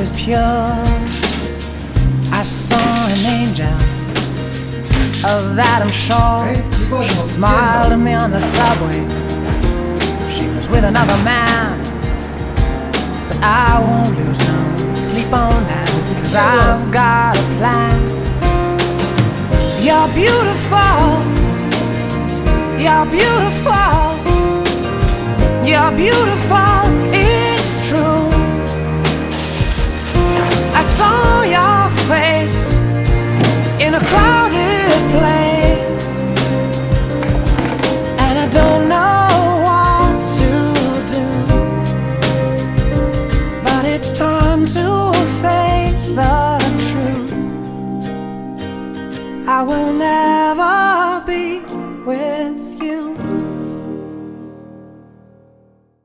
is pure. I saw an angel, of that I'm sure. She smiled at me on the subway. She was with another man, but I won't lose no sleep on that, 'cause I've got a plan. You're beautiful, you're beautiful, you're beautiful, it's true. I saw your face in a crowded place, and I don't know what to do, but it's time to face the truth. I will never be with